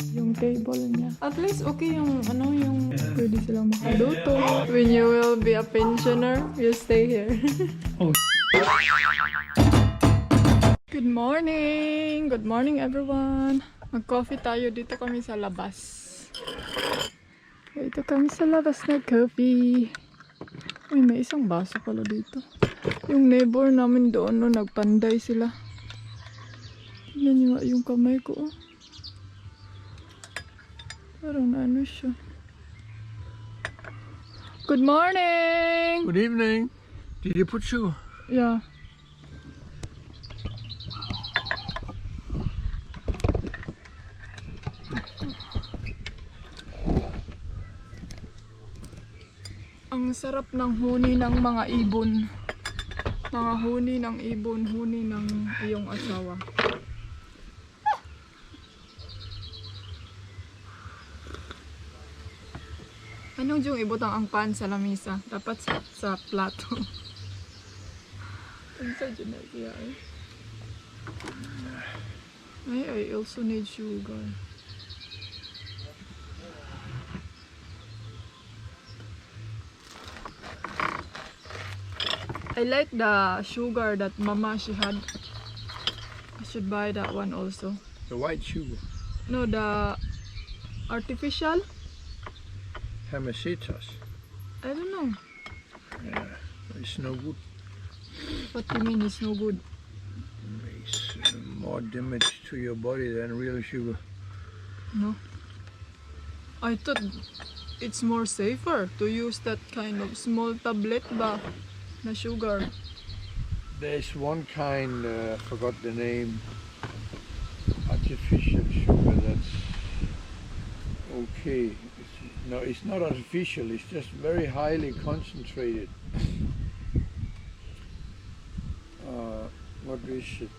Yung table niya. At least okay yung ano yung pwede silang makaluto. When you will be a pensioner, you stay here. Oh. Good morning! Good morning everyone! Mag-coffee tayo. Dito kami sa labas. Dito kami sa labas na coffee. Uy, may isang baso pala dito. Yung neighbor namin doon, no, nagpanday sila. Tignan nyo nga yung kamay ko. Oh. Parang ano siya. Good morning! Good evening. Did you put sugar? Yeah. Ang sarap ng huni ng mga ibon. Mga huni ng ibon, huni ng iyong asawa. Anong yung ibutang ang pan sa lamisa? Dapat sa plato. Ano sa dyan na siya eh? I also need sugar. I like the sugar that Mama she had. I should buy that one also. The white sugar. No, the artificial. Hermesitas. I don't know. Yeah, it's no good. What do you mean it's no good? It's more damage to your body than real sugar. No. I thought it's more safer to use that kind of small tablet ba na sugar. There's one kind, forgot the name, artificial sugar that's okay. No, it's not artificial, it's just very highly concentrated. What is it?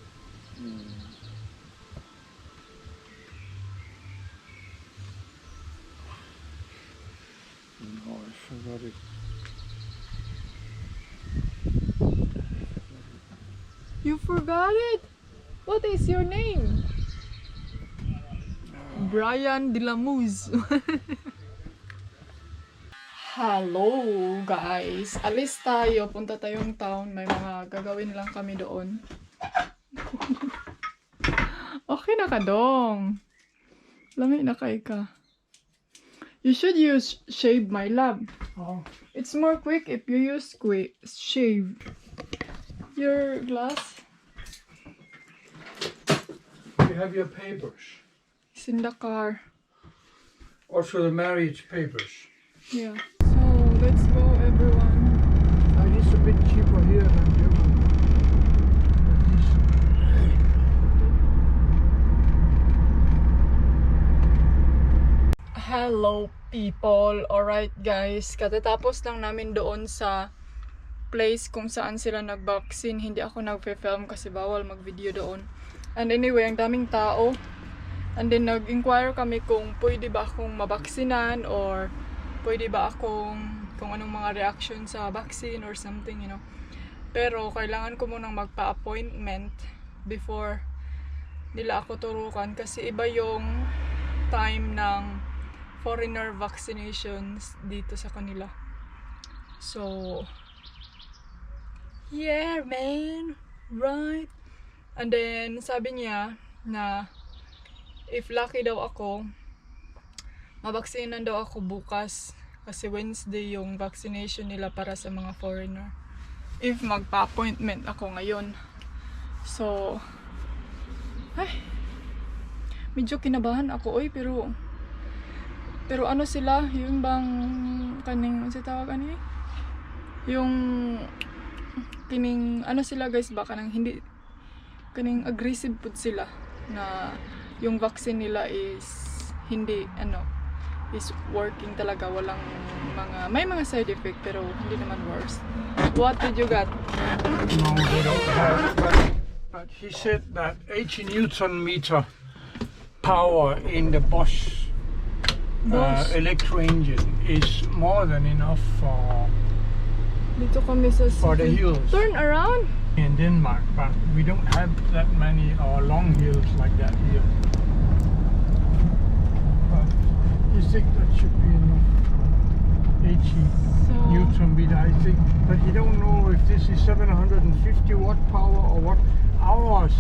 No, I forgot it. You forgot it? What is your name? Brian de la Muz. Hello guys! Alis tayo. Punta tayong town. May mga gagawin lang kami doon. Okay na ka dong. Lami na kay ka. You should use shave, my love. Oh. It's more quick if you use shave. Your glass You have your papers. is in the car. Also the marriage papers. Yeah. So let's go, everyone. It is a bit cheaper here than Germany. Hello people. Alright guys, katatapos lang namin doon sa place kung saan sila nag-vaccine. Hindi ako nag-film kasi bawal mag-video doon. And anyway, ang daming tao. And then nag-inquire kami kung pwede ba akong mabaksinan or pwede ba akong kung anong mga reaction sa vaccine or something, you know. Pero kailangan ko munang magpa-appointment before nila ako turukan kasi iba yung time ng foreigner vaccinations dito sa kanila. So, yeah, man. Right. And then, sabi niya na if lucky daw ako, mabaksinan daw ako bukas kasi Wednesday yung vaccination nila para sa mga foreigner. If magpa-appointment ako ngayon. So, ay, medyo kinabahan ako, oy, pero ano sila, yung bang kaning, sa tawag ano eh? Yung kining, ano sila guys, baka nang hindi, kaning aggressive po sila na yung vaccine nila is hindi, ano, is working talaga, walang mga, may mga side effect pero hindi naman worse. What did you got? No, they don't have, but he said that 80 Newton meter power in the Bosch electro engine is more than enough for Dito kami sa the hills. Turn around. in Denmark, but we don't have that many or long hills like that here. But you think that should be enough 80 Newton meter, I think. But you don't know if this is 750 watt power or what. Ours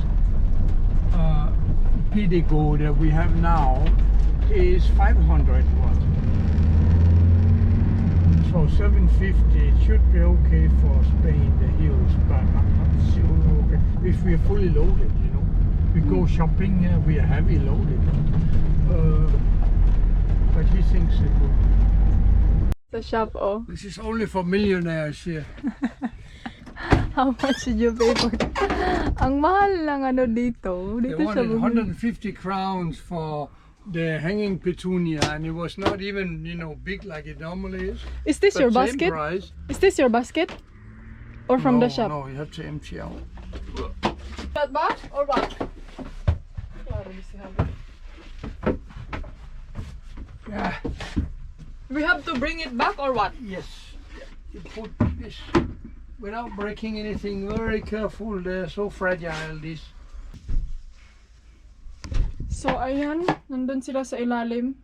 Pidigo that we have now is 500 watt. So 750 it should be okay for Spain, the hills, but I'm not sure okay. If we are fully loaded, you know. We go shopping here, we are heavy loaded. But he thinks it will. Sa shop, oh. This is only for millionaires here. How much did you pay for it? Ang mahal lang ano dito. They Dito siya wanted bumili. 150 crowns for the hanging petunia, and it was not even, you know, big like it normally is. Is this But your same basket? price. Is this your basket? Or from No, the shop? No, you have to empty out. That back or what? Yeah. We have to bring it back or what? Yes. You put this without breaking anything. Very careful. They're so fragile. These. So ayan, nandun sila sa ilalim.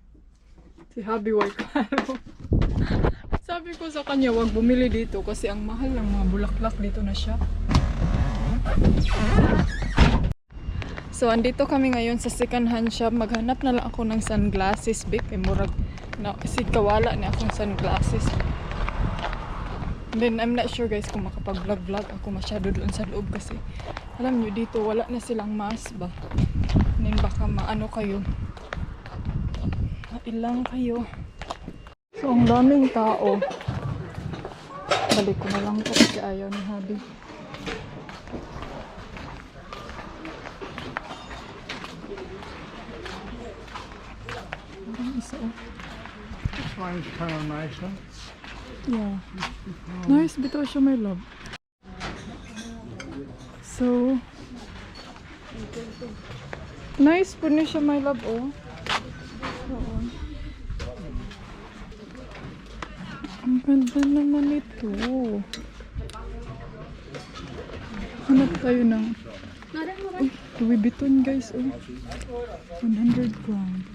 Si Habi Waikaro. Sabi ko sa kanya, wag bumili dito kasi ang mahal ng mga bulaklak dito na siya. So andito kami ngayon sa second hand shop. Maghanap na lang ako ng sunglasses, big. Kay murag na kasi kawala ni akong sunglasses. And then I'm not sure guys kung makapag-vlog ako masyado doon sa loob kasi alam nyo dito wala na silang mask ba. And then baka maano kayo. Ilang kayo. So ang daming tao. Balik ko na lang ito kasi ayaw ni Habi. Isa oh. This one's kind of nice, huh? Yeah. Nice bitaw siya, my love. So nice po niya siya, my love, oh. Oo. Ang ganda naman ito. Hanap tayo ng Louis Vuitton, guys, oh. 100 crown.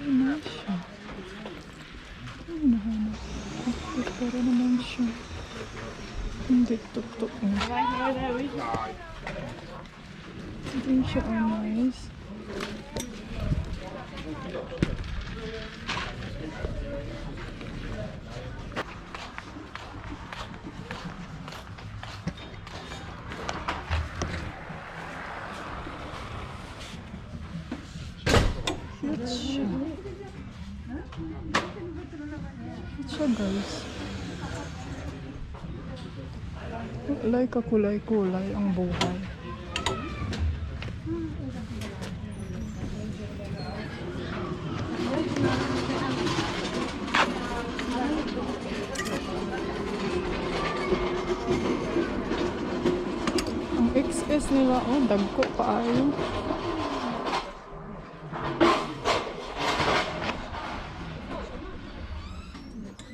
Ay, nice siya. Ay, nahanap. Ay, para naman siya. Hindi, tuk-tuk. Hindi siya, oh, nice. Cute siya. Cute siya, guys. Like kakulay-kulay ang buhay. Ang XS nila, oh, dagko pa ayo.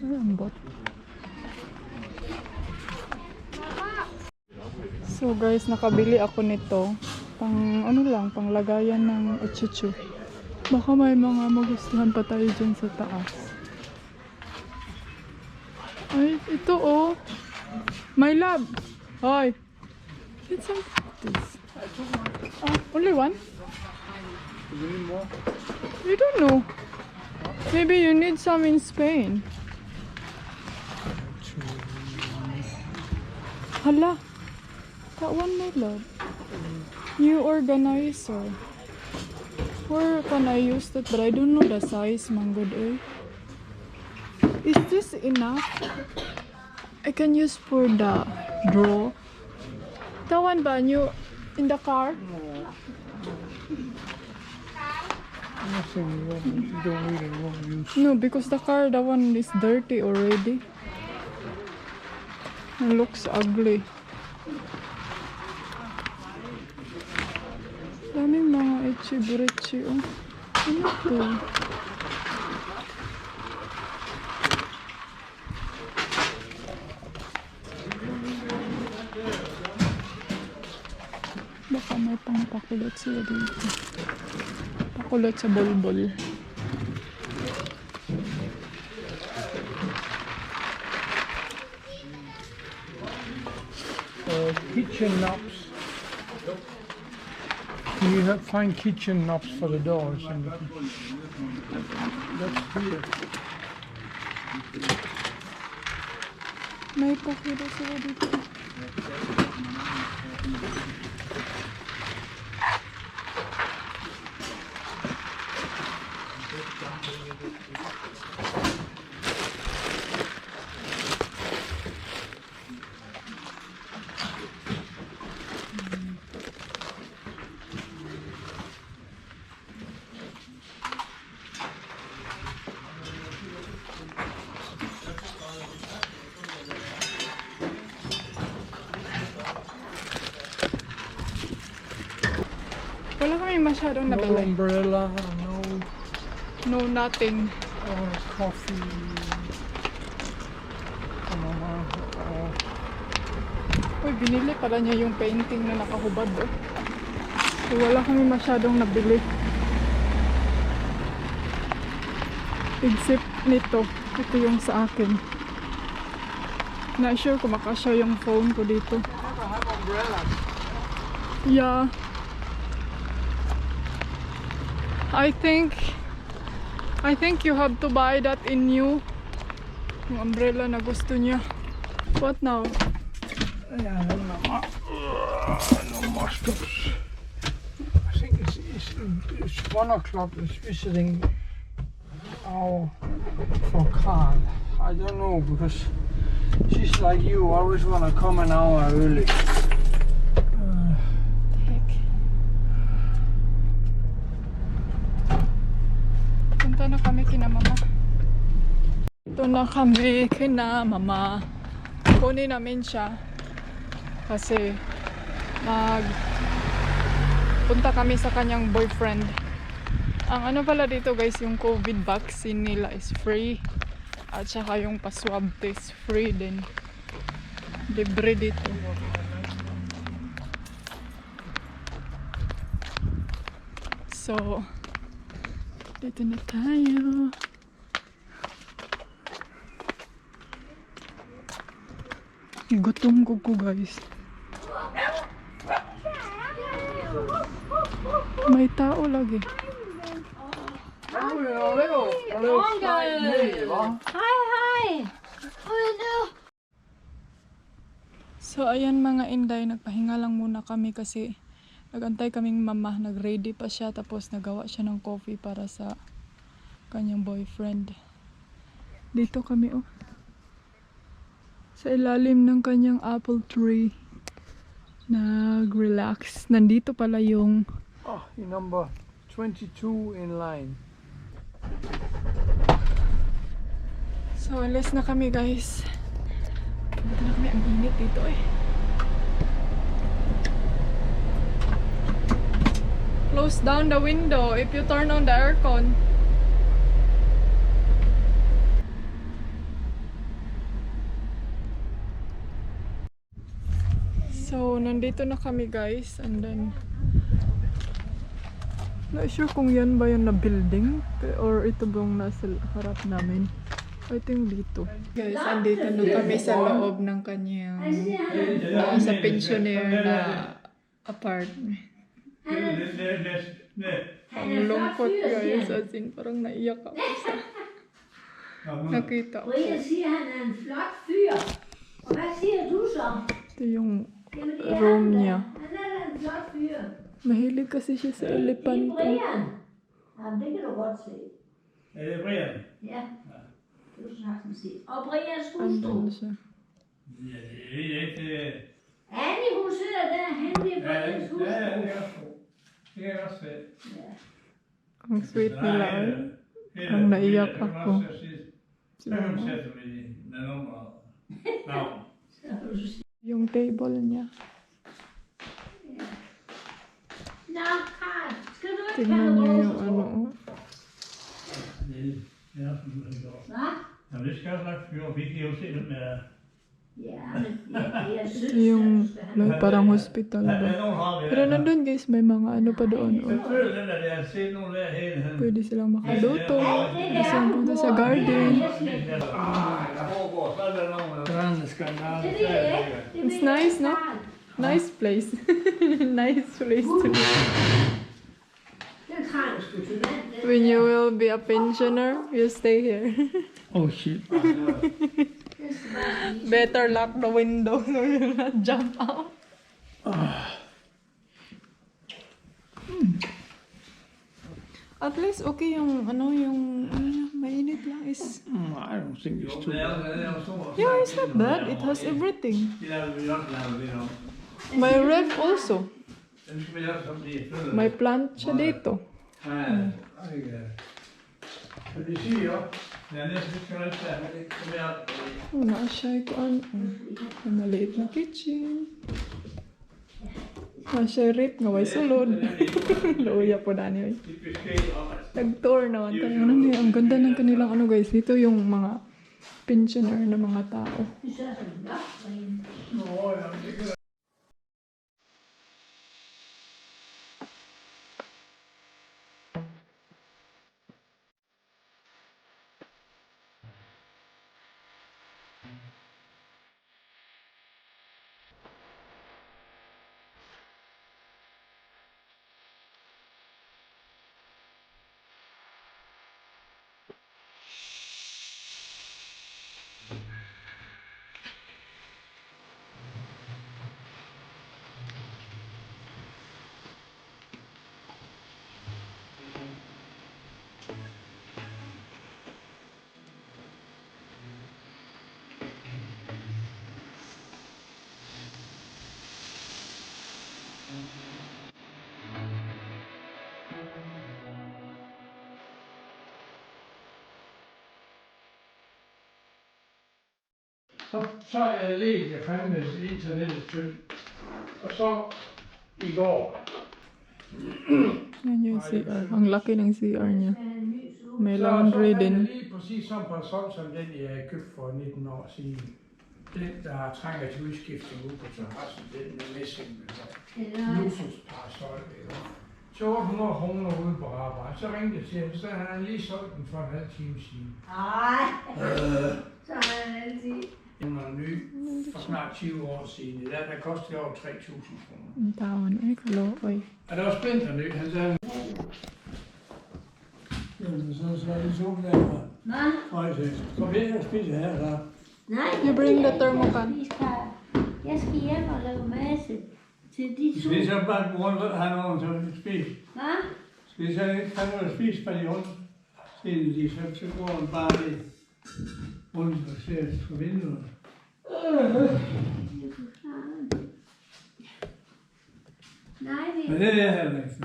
Ay, ang bot. So guys, nakabili ako nito. Pang ano lang, pang lagayan ng uchuchu. Baka may mga magustuhan pa tayo dyan sa taas. Ay, ito oh. My love. Hoy. It's some this. Only one? You need more? I don't know. Maybe you need some in Spain. Hala. That one, my love. New organizer. Where can I use that? But I don't know the size, manggod eh. Is this enough? I can use for the draw. That one ba? New in the car? Nothing wrong. You don't really want to use. No, because the car, that one is dirty already. It looks ugly. Daming mga echi-burechi, oh. Ano to? Pakulot sila dito. Pakulot sa bolbol. Kitchen knobs. You have find kitchen knobs for the doors in the kitchen. That's here. May pakulot sila dito. Wala kami masyadong No nabili. umbrella, No, nothing. coffee. Uy, binili pala niya yung painting na nakahubad. Oh. So, wala kami masyadong nabili. Except nito. Ito yung sa akin. Not sure kung makasya yung phone ko dito. Never have umbrellas. Yeah. I think you have to buy that in new. Yung umbrella na gusto niya. What now? Yeah, no more stops. I think it's 1 o'clock. It's visiting hour for Carl. I don't know because she's like you, always wanna come an hour early. Heck. Punta na kami kina mama. Ito na kami kina mama. Kunin namin siya kasi punta kami sa kanyang boyfriend. Ang ano pala dito guys, yung COVID vaccine nila is free at saka yung pa-swab test free din. Libre dito. So dito na tayo. Gutom ko guys. May tao lagi. Hej. So ayan mga Inday, nagpahinga lang muna kami kasi nagantay kaming mama, nag-ready pa siya tapos nagawa siya ng coffee para sa kanyang boyfriend. Dito kami oh. Sa ilalim ng kanyang apple tree. Nag-relax. Nandito pala yung Number 22 in line. So, alis na kami guys. Punta na kami. Ang init dito eh. Close down the window if you turn on the aircon. So, nandito na kami guys. And then, not sure kung yan ba yung na building or ito bang nasa harap namin. I think dito. Guys, andito na kami sa loob ng kanyang sa pensioner na apartment. Ang lungkot guys, as in parang naiyak ako sa nakita ko. Brian siger, han er en flot fyr. Og hvad siger du så? Ito yung Jamen, det er room han da. niya. Han er da en flot fyr. Mahilig kasi siya sa Det er elepante. Brian. Jamen, det kan du godt se. Er det Brian? Ja. Det kan du sagtens se. Og Brians Andun hustru. siya. Ja, det ved jeg ikke. Annie, hun sidder der henne ved Brians hustru. Ja, det kan jeg også tro. Det kan jeg også se. Ja. Ang sweet nila ay. Ang naiyak ako. Så kan man sætte dem i den nummer. Navn. Så kan du se. Yung table niya. Nå, Karl, skal du ikke Tingnan have niyo noget yung ano. oh. Det er sådan, det går. Hvad? Jamen, det skal jeg også nok fyre. Vi kan jo se dem der. Ja, men jeg Ito synes, yung like, parang hospital Ja, ba. nogen har vi. Pero nandun guys, may mga ano pa doon. Oh. Selvfølgelig den der, jeg har set nogen der hele. Pwede silang makaluto. Pwede silang punta sa garden. Der foregår, så er der nogen, der skandal. det ved jeg ikke. Det ved It's jeg nice, ikke. no? Nice place. Nice place to live. Den trænger sgu til vand. den When der. you will be a pensioner, you stay here. Oh shit. Den skal bare spise. Better lock the window so you'll not jump out. At least okay yung ano yung mainit lang is. I don't think it's too Det bad. er jo stor. Yeah, it's not bad. It has everything. De laver vi også lavet lidt om. My ref also. Den skal vi også blive flyttet. May plancha dito. Ja, kan vi sige jo? Ja, næsten skal jeg ikke have det. Kom her. Una siya ko ano. May maliit na kitchen. Na siya rip nga way sulod. Luya po na niyo. Det besked om, at Nag-tour naman tayo. Ano niya? Ang ganda ng kanilang ano guys. Dito yung mga pensioner na mga tao. Det er så nok, Rene. Nå, ja, det kan Så er jeg lige, jeg fandt internettet tyndt. Og så i går, Yan yung CR. Ang laki ng CR niya. Der er en ny suge. May så laundry fandt jeg din. lige præcis sådan en parasol, som den jeg købte for 19 år siden. Den, der trænger til udskiftning ude på terrassen, den med messing. Eller, Luksusparasol. Til 800 kroner ude på arbejde. Så ringte jeg til ham, så havde han lige solgt den for en halv time siden. ej, så har han altid. Den var ny for snart 20 år siden. I dag der kostede det over 3.000 kroner. Ang taon. Ay, kalo. Ay. Og det var splinter ny. Han sagde, jamen så er det sådan der. Hvad? Kom her og spise her, så. Nej, You bring the thermocon. vi skal, jeg skal hjem og lave masse til de Skal vi suge. så bare gå rundt og have nogen til at spise? Hvad? Skal vi så ikke have noget at spise, bare de rundt? Siden de så går man bare lige rundt og ser på vinduet. Nej, vi... Men det er jeg heller ikke.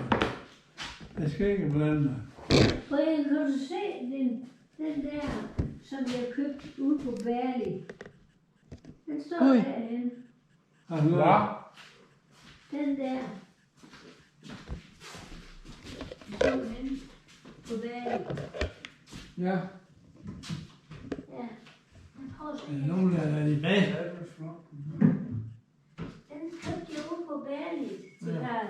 Jeg skal ikke blande mig. Brian, kan du se den der, som jeg købte ude på Bærlig? Den står Oj. derhen. Har du Hvad? Den der. Den står henne på Bærlig. Ja. Ja. Jeg prøver at se. Er der nogen, der er i bag? Den købte jeg ude på Bærlig til Karl.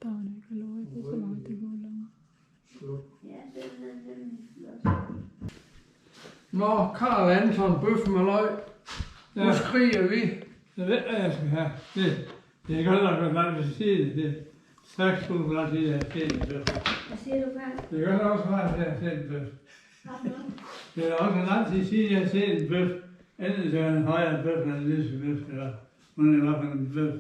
Taon. Ay, kalo. Ay, po sa mga tigulang. Ja, den er flot. Nå, Karl Anton, bøf med løg. Nu Ja. skriger vi. Jeg ved, hvad jeg skal have. Det er godt nok godt langt at sige det. Det er straks skulle du langt det, at se det. Hvad siger du, Karl? Det er godt nok også meget, at se en bøf. Har du noget? Det er også lang tid siden, jeg har set en bøf. Enten så er en højere bøf, eller en lille bøf, eller hun er i hvert fald en bøf.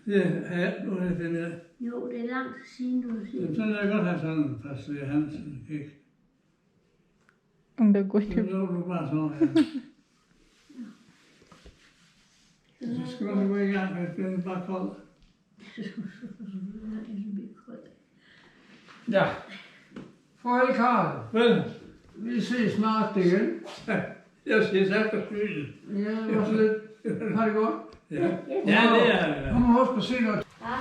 Det har jeg ikke noget af det der. Jo, det er lang tid siden, du har set. Så er det godt at have sådan en Pastor Hansen, ikke? Ang dagway. Så lå du bare sådan, ja. Så skal man gå i gang med, at det er bare koldt. Ja. Farvel, Karl. Vel, Vi ses snart igen. jeg siger tak for skylden. Ja, det var så lidt. Har det godt? Ja, ja det er Nu må du huske at se noget. Jeg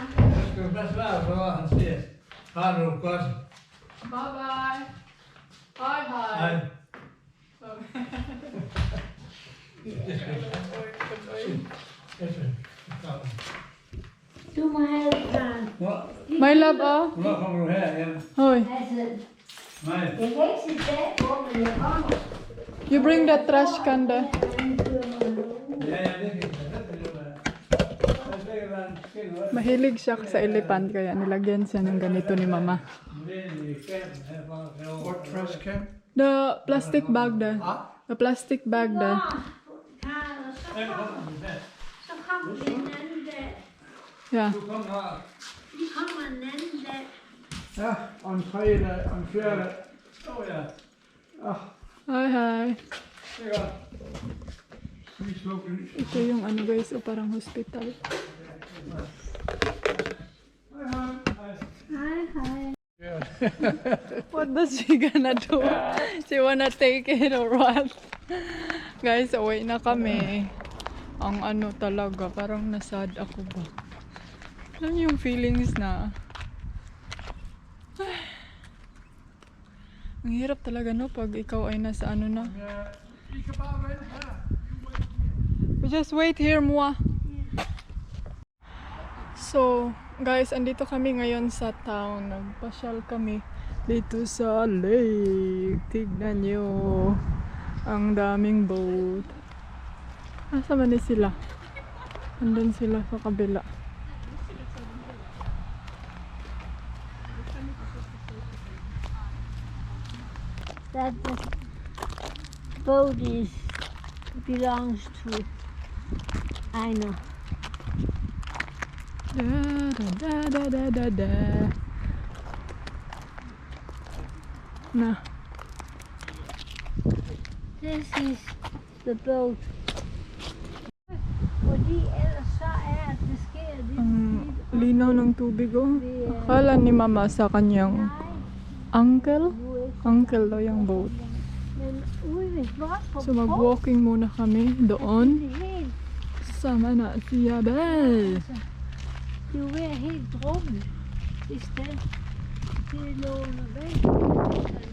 skal bare svare på, hvad han siger. Har du godt? Bye bye. Hi, hi. Hej. Du må have det, Karen. Hvor- My love, oh. Hvornår kommer du her igen? Hoy, Altså, Nej. jeg kan ikke sige dag på, men jeg kommer. you bring that trash can there. Ja, ja, det kan det være. Der skal ikke være en skin, hvad? Mahilig siya sa elephant kaya nilagyan siya ng ganito ni mama. Det er en i kassen herfra. What trash can? The plastic bag there. The plastic bag there. Karen, og Den kommer vi her. så kommer vi en anden dag. Yeah. Du kommer her. Vi kommer en anden dag. Ja, og en tredje dag, og en fjerde dag. Ja. Hi, hi. Det er godt. Vi slukker lys. Ito yung ano guys, o parang hospital. Hej, hej. What does she gonna do? She wanna take it or what? Guys, away na kami. Ang ano talaga, parang nasad ako ba? Ano yung feelings na... Ang hirap talaga no pag ikaw ay nasa ano na. We just wait here, Mua. So, guys, andito kami ngayon sa town. Nagpasyal kami dito sa lake. Tignan nyo. Ang daming boat. Asa man sila? Andun sila sa kabila. That the boat belongs to Ejner. Da. Na. This is the boat. Fordi ellers så at det sker det. Ang linaw ng tubig oh. Akala ni mama sa kanyang uncle. Uncle daw yung boat. Men ude ved Vodstrup So mag-walking muna kami doon. det helt. Sama na si Abel. Det er jo ved at helt drukne i stedet. Det lå under vand.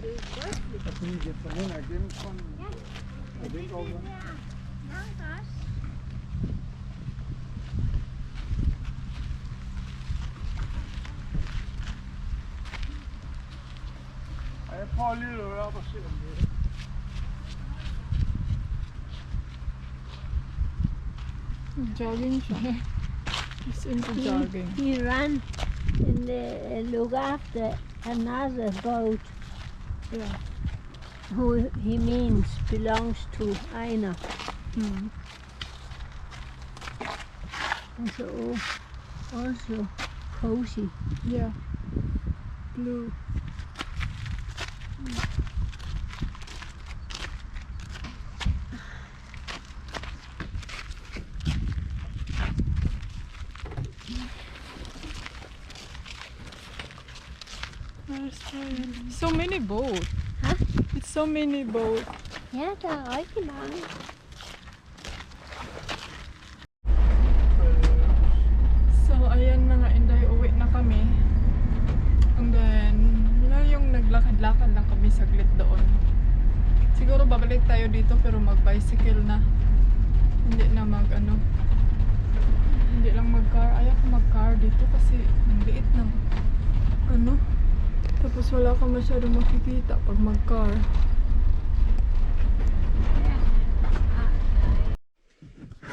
Det er frygteligt. Så kan I get for hen og gennem sådan. Ja, det er det der. Langt også. Ja, jeg prøver lige at høre op og se om det er. Jogging siya. He's into jogging. He ran and look after another boat Yeah. who he means belongs to Ejner. Hmm. So also cozy. Yeah. Blue. So many boats. Huh? It's so many boats. Ja, der er rigtig mange. So, ayan mga inday, uwi na kami. And then, yun yung naglakad-lakad lang kami saglit doon. Siguro babalik tayo dito pero mag-bicycle na. Hindi na mag-ano. Hindi lang mag-car. Ayaw ko mag-car dito kasi ang liit ng ano. Tapos wala ka masyadong makikita pag mag-car.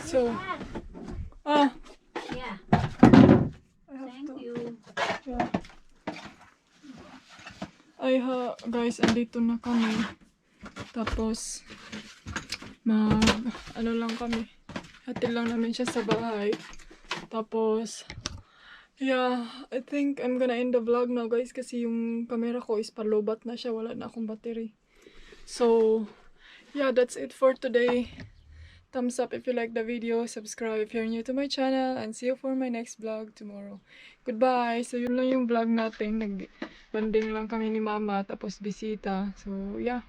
So, Ja, I have thank to. you. Yeah. Ay guys, andito na kami. Tapos ano lang kami. Hatid lang namin siya sa bahay. Tapos yeah, I think I'm gonna end the vlog now guys kasi yung camera ko is palubat na siya, wala na akong battery. So yeah, that's it for today. Thumbs up if you like the video, subscribe if you're new to my channel, and see you for my next vlog tomorrow. Goodbye! So yun lang yung vlog natin, nag-banding lang kami ni mama, tapos bisita. So yeah.